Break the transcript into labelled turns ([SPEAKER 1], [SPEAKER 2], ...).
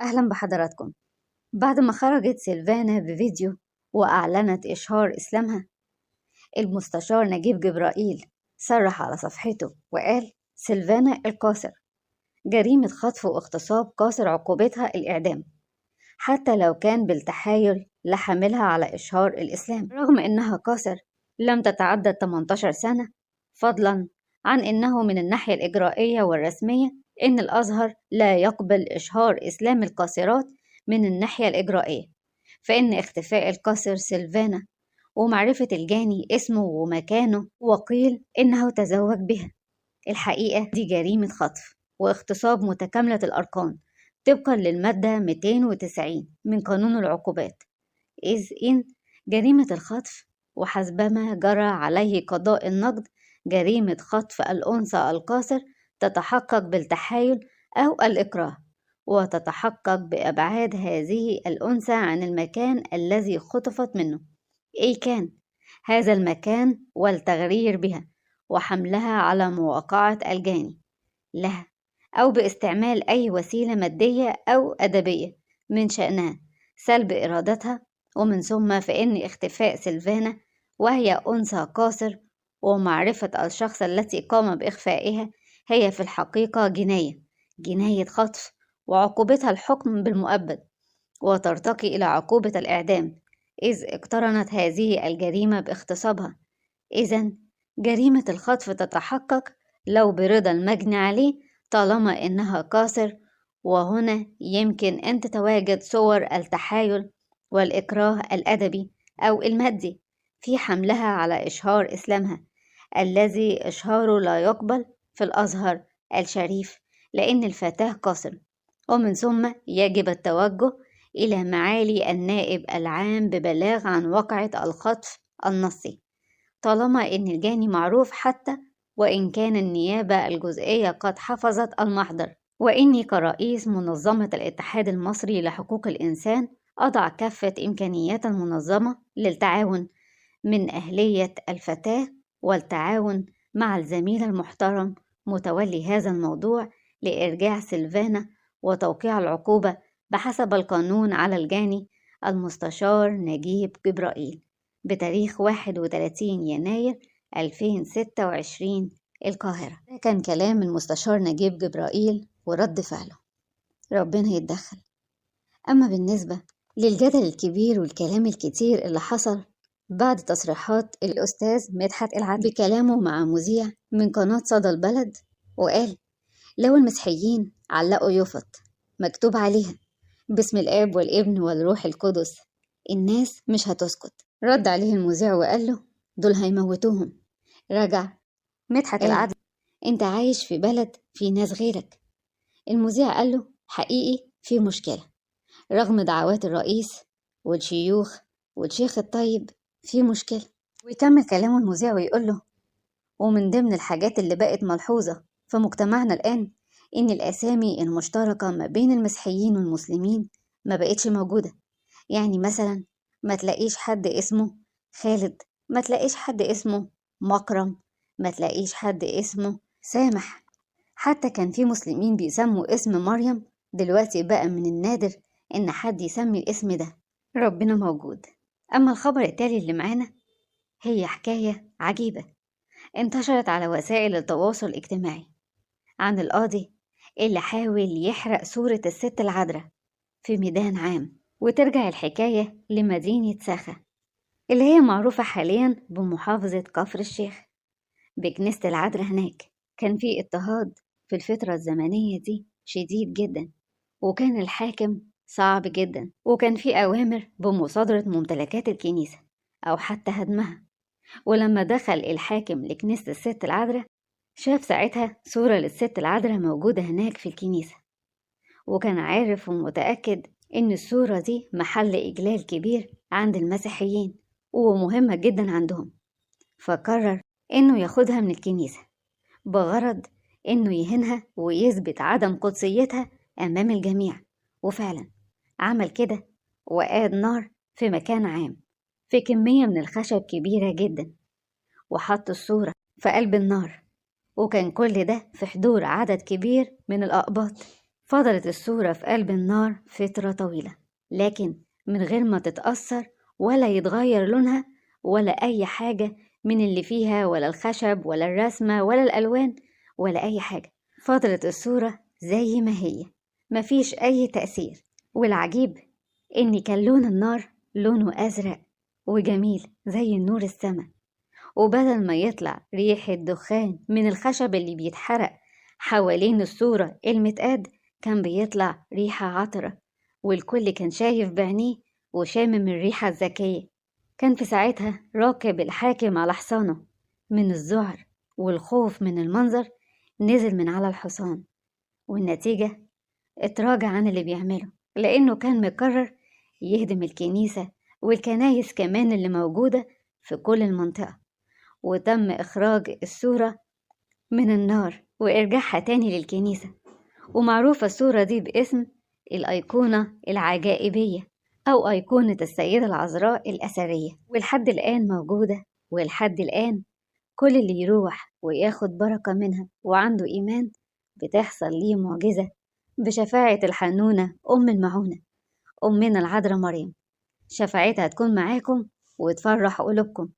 [SPEAKER 1] أهلا بحضراتكم. بعد ما خرجت سيلفانا بفيديو وأعلنت إشهار إسلامها، المستشار نجيب جبرائيل صرح على صفحته وقال: سيلفانا القاصر جريمة خطف واغتصاب قاصر عقوبتها الإعدام، حتى لو كان بالتحايل لحملها على إشهار الإسلام. رغم إنها قاصر لم تتعدى 18 سنة، فضلا عن إنه من الناحية الإجرائية والرسمية إن الأزهر لا يقبل إشهار إسلام القاصرات من الناحية الإجرائية، فإن اختفاء القاصر سيلفانا ومعرفة الجاني اسمه ومكانه، وقيل إنه تزوج بها، الحقيقة دي جريمة خطف واغتصاب متكاملة الأركان طبقا للمادة 290 من قانون العقوبات، إذ إن جريمة الخطف وحسبما جرى عليه قضاء النقد جريمة خطف الأنثى القاصر تتحقق بالتحايل أو الإكراه، وتتحقق بإبعاد هذه الأنثى عن المكان الذي خطفت منه أي كان هذا المكان، والتغرير بها وحملها على مواقعة الجاني لها، أو باستعمال أي وسيلة مادية أو أدبية من شأنها سلب إرادتها. ومن ثم فإن اختفاء سيلفانا وهي أنثى قاصر ومعرفة الشخص التي قام بإخفائها هي في الحقيقة جناية خطف، وعقوبتها الحكم بالمؤبد، وترتقي إلى عقوبة الإعدام إذ اقترنت هذه الجريمة باغتصابها. إذن جريمة الخطف تتحقق لو برضا المجني عليه طالما إنها قاصر، وهنا يمكن أن تتواجد صور التحايل والإكراه الأدبي أو المادي في حملها على إشهار إسلامها الذي إشهاره لا يقبل في الأزهر الشريف لأن الفتاة قاصر. ومن ثم يجب التوجه إلى معالي النائب العام ببلاغ عن واقعة الخطف النصي طالما إن الجاني معروف، حتى وإن كان النيابة الجزئية قد حفظت المحضر. وإني كرئيس منظمة الاتحاد المصري لحقوق الإنسان أضع كافة إمكانيات المنظمة للتعاون من أهلية الفتاة والتعاون مع الزميل المحترم متولي هذا الموضوع لإرجاع سيلفانا وتوقيع العقوبة بحسب القانون على الجاني المستشار نجيب جبرائيل بتاريخ 31 يناير 2026 القاهرة. ده كان كلام المستشار نجيب جبرائيل ورد فعله، ربنا يتدخل. أما بالنسبة للجدل الكبير والكلام الكتير اللي حصل بعد تصريحات الأستاذ مدحت العدل بكلامه مع مذيع من قناة صدى البلد، وقال: لو المسيحيين علقوا يفط مكتوب عليها باسم الآب والابن والروح القدس الناس مش هتسكت. رد عليه المذيع وقال له: دول هيموتوهم. رجع مدحت العدل: انت عايش في بلد في ناس غيرك. المذيع قال له: حقيقي في مشكلة، رغم دعوات الرئيس والشيوخ والشيخ الطيب في مشكلة. ويكمل كلامه المذيع ويقول له: ومن ضمن الحاجات اللي بقت ملحوظة في مجتمعنا الآن إن الأسامي المشتركة ما بين المسيحيين والمسلمين ما بقتش موجودة. يعني مثلا ما تلاقيش حد اسمه خالد، ما تلاقيش حد اسمه مكرم، ما تلاقيش حد اسمه سامح. حتى كان في مسلمين بيسموا اسم مريم، دلوقتي بقى من النادر إن حد يسمي الاسم ده. ربنا موجود. أما الخبر التالي اللي معانا هي حكاية عجيبة انتشرت على وسائل التواصل الاجتماعي عن القاضي اللي حاول يحرق صورة الست العذراء في ميدان عام. وترجع الحكاية لمدينة ساخة اللي هي معروفة حاليا بمحافظة كفر الشيخ بكنيسة العذراء. هناك كان في اضطهاد في الفترة الزمنية دي شديد جدا، وكان الحاكم صعب جدا، وكان في أوامر بمصادرة ممتلكات الكنيسة أو حتى هدمها. ولما دخل الحاكم لكنيسة الست العذراء شاف ساعتها صورة للست العذراء موجودة هناك في الكنيسة، وكان عارف ومتأكد إن الصورة دي محل إجلال كبير عند المسيحيين ومهمة جدا عندهم، فقرر إنه ياخدها من الكنيسة بغرض إنه يهينها ويثبت عدم قدسيتها أمام الجميع. وفعلا عمل كده، وقاد نار في مكان عام في كمية من الخشب كبيرة جدا، وحط الصورة في قلب النار، وكان كل ده في حضور عدد كبير من الأقباط. فضلت الصورة في قلب النار فترة طويلة، لكن من غير ما تتأثر ولا يتغير لونها ولا أي حاجة من اللي فيها، ولا الخشب ولا الرسمة ولا الألوان ولا أي حاجة. فضلت الصورة زي ما هي، مفيش أي تأثير. والعجيب إن كان لون النار لونه أزرق وجميل زي النور السما، وبدل ما يطلع ريحة دخان من الخشب اللي بيتحرق حوالين الصورة المتقاد، كان بيطلع ريحة عطرة، والكل كان شايف بعينيه وشامم الريحة الزكية. كان في ساعتها راكب الحاكم على حصانه، من الذعر والخوف من المنظر نزل من على الحصان، والنتيجة اتراجع عن اللي بيعمله، لأنه كان مقرر يهدم الكنيسة والكنايس كمان اللي موجودة في كل المنطقة. وتم إخراج الصورة من النار وإرجاعها تاني للكنيسة، ومعروفة الصورة دي باسم الأيقونة العجائبية أو أيقونة السيدة العذراء الأثرية، ولحد الآن موجودة. ولحد الآن كل اللي يروح وياخد بركة منها وعنده إيمان بتحصل ليه معجزة بشفاعة الحنونة أم المعونة، أمنا العذراء مريم. شفاعتها تكون معاكم وتفرح قلوبكم.